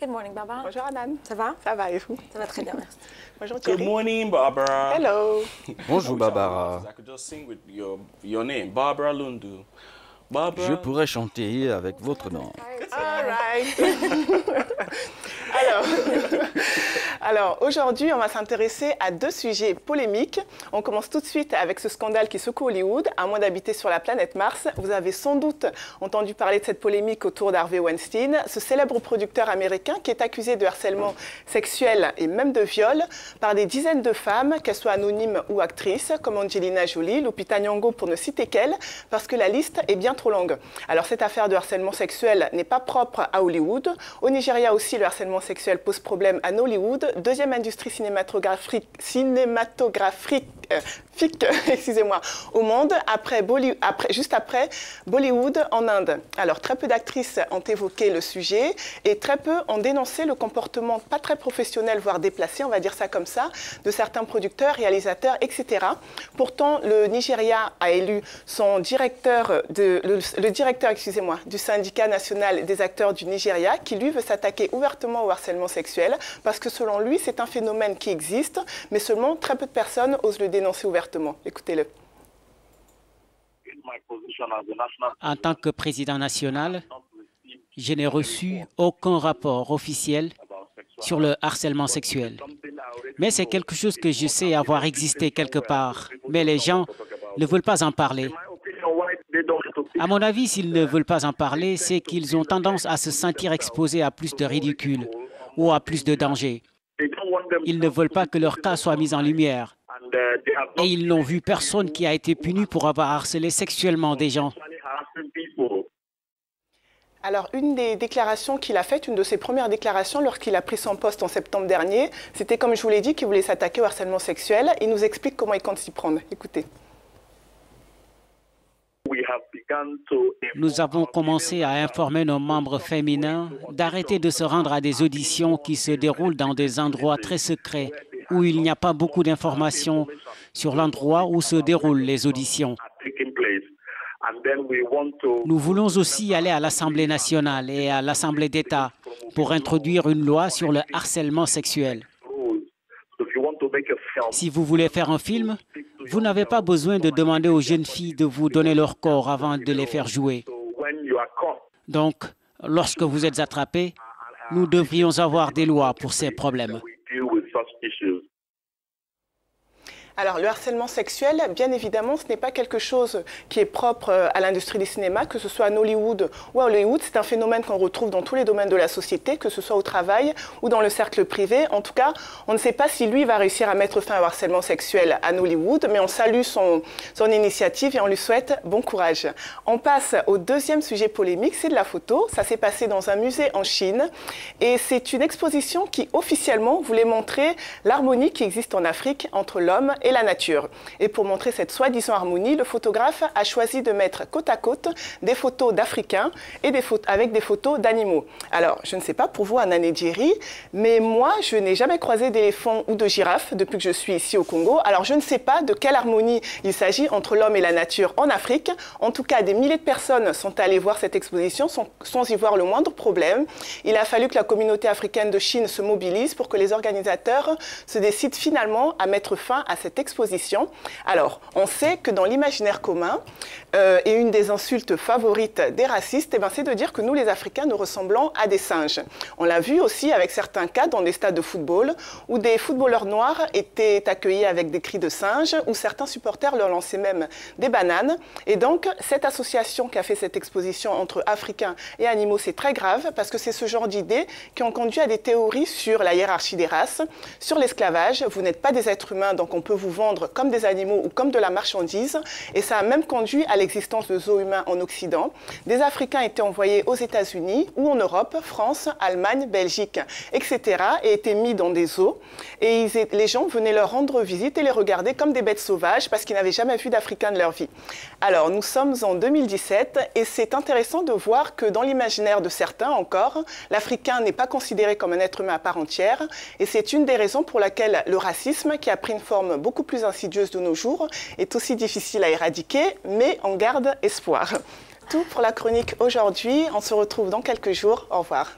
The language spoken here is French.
Good morning, Barbara. Bonjour Anan. Ça va? Ça va et vous? Ça va très bien, merci. Bonjour Thierry. Good morning, Barbara. Hello. Bonjour Barbara. I could just sing with your name, Barbara Lundu. Barbara. Je pourrais chanter avec votre nom. All right. Alors aujourd'hui, on va s'intéresser à deux sujets polémiques. On commence tout de suite avec ce scandale qui secoue Hollywood, à moins d'habiter sur la planète Mars. Vous avez sans doute entendu parler de cette polémique autour d'Harvey Weinstein, ce célèbre producteur américain qui est accusé de harcèlement sexuel et même de viol par des dizaines de femmes, qu'elles soient anonymes ou actrices, comme Angelina Jolie, Lupita Nyong'o pour ne citer qu'elle, parce que la liste est bien trop longue. Alors cette affaire de harcèlement sexuel n'est pas propre à Hollywood. Au Nigeria aussi, le harcèlement sexuel pose problème à Nollywood, deuxième industrie cinématographique excusez-moi, au monde, juste après Bollywood en Inde. Alors, très peu d'actrices ont évoqué le sujet et très peu ont dénoncé le comportement pas très professionnel, voire déplacé, on va dire ça comme ça, de certains producteurs, réalisateurs, etc. Pourtant, le Nigeria a élu son directeur, le directeur, excusez-moi, du syndicat national des acteurs du Nigeria, qui lui veut s'attaquer ouvertement au harcèlement sexuel, parce que selon lui, c'est un phénomène qui existe, mais seulement très peu de personnes osent le dénoncer ouvertement. Écoutez-le. En tant que président national, je n'ai reçu aucun rapport officiel sur le harcèlement sexuel. Mais c'est quelque chose que je sais avoir existé quelque part. Mais les gens ne veulent pas en parler. À mon avis, s'ils ne veulent pas en parler, c'est qu'ils ont tendance à se sentir exposés à plus de ridicule ou à plus de danger. Ils ne veulent pas que leur cas soit mis en lumière. Et ils n'ont vu personne qui a été puni pour avoir harcelé sexuellement des gens. Alors, une des déclarations qu'il a faites, une de ses premières déclarations lorsqu'il a pris son poste en septembre dernier, c'était, comme je vous l'ai dit, qu'il voulait s'attaquer au harcèlement sexuel. Il nous explique comment il compte s'y prendre. Écoutez. Nous avons commencé à informer nos membres féminins d'arrêter de se rendre à des auditions qui se déroulent dans des endroits très secrets, où il n'y a pas beaucoup d'informations sur l'endroit où se déroulent les auditions. Nous voulons aussi aller à l'Assemblée nationale et à l'Assemblée d'État pour introduire une loi sur le harcèlement sexuel. Si vous voulez faire un film, vous n'avez pas besoin de demander aux jeunes filles de vous donner leur corps avant de les faire jouer. Donc, lorsque vous êtes attrapés, nous devrions avoir des lois pour ces problèmes. Alors, le harcèlement sexuel, bien évidemment, ce n'est pas quelque chose qui est propre à l'industrie du cinéma, que ce soit à Nollywood ou à Hollywood. C'est un phénomène qu'on retrouve dans tous les domaines de la société, que ce soit au travail ou dans le cercle privé. En tout cas, on ne sait pas si lui va réussir à mettre fin au harcèlement sexuel à Nollywood, mais on salue son initiative et on lui souhaite bon courage. On passe au deuxième sujet polémique, c'est de la photo. Ça s'est passé dans un musée en Chine et c'est une exposition qui officiellement voulait montrer l'harmonie qui existe en Afrique entre l'homme et la nature. Et pour montrer cette soi-disant harmonie, le photographe a choisi de mettre côte à côte des photos d'Africains et avec des photos d'animaux. Alors, je ne sais pas pour vous, Anan et Thierry, mais moi, je n'ai jamais croisé d'éléphant ou de girafe depuis que je suis ici au Congo. Alors, je ne sais pas de quelle harmonie il s'agit entre l'homme et la nature en Afrique. En tout cas, des milliers de personnes sont allées voir cette exposition sans y voir le moindre problème. Il a fallu que la communauté africaine de Chine se mobilise pour que les organisateurs se décident finalement à mettre fin à cette exposition. Alors, on sait que dans l'imaginaire commun, et une des insultes favorites des racistes, c'est de dire que nous, les Africains, nous ressemblons à des singes. On l'a vu aussi avec certains cas dans des stades de football, où des footballeurs noirs étaient accueillis avec des cris de singes, où certains supporters leur lançaient même des bananes. Et donc, cette association qui a fait cette exposition entre Africains et animaux, c'est très grave, parce que c'est ce genre d'idées qui ont conduit à des théories sur la hiérarchie des races, sur l'esclavage. Vous n'êtes pas des êtres humains, donc on peut vous vendre comme des animaux ou comme de la marchandise. Et ça a même conduit à l'existence de zoos humains en Occident. Des Africains étaient envoyés aux États-Unis ou en Europe, France, Allemagne, Belgique, etc. et étaient mis dans des zoos. Et les gens venaient leur rendre visite et les regarder comme des bêtes sauvages parce qu'ils n'avaient jamais vu d'Africains de leur vie. Alors, nous sommes en 2017 et c'est intéressant de voir que dans l'imaginaire de certains encore, l'Africain n'est pas considéré comme un être humain à part entière. Et c'est une des raisons pour laquelle le racisme, qui a pris une forme beaucoup plus insidieuse de nos jours, est aussi difficile à éradiquer, mais on garde espoir. Tout pour la chronique aujourd'hui. On se retrouve dans quelques jours. Au revoir.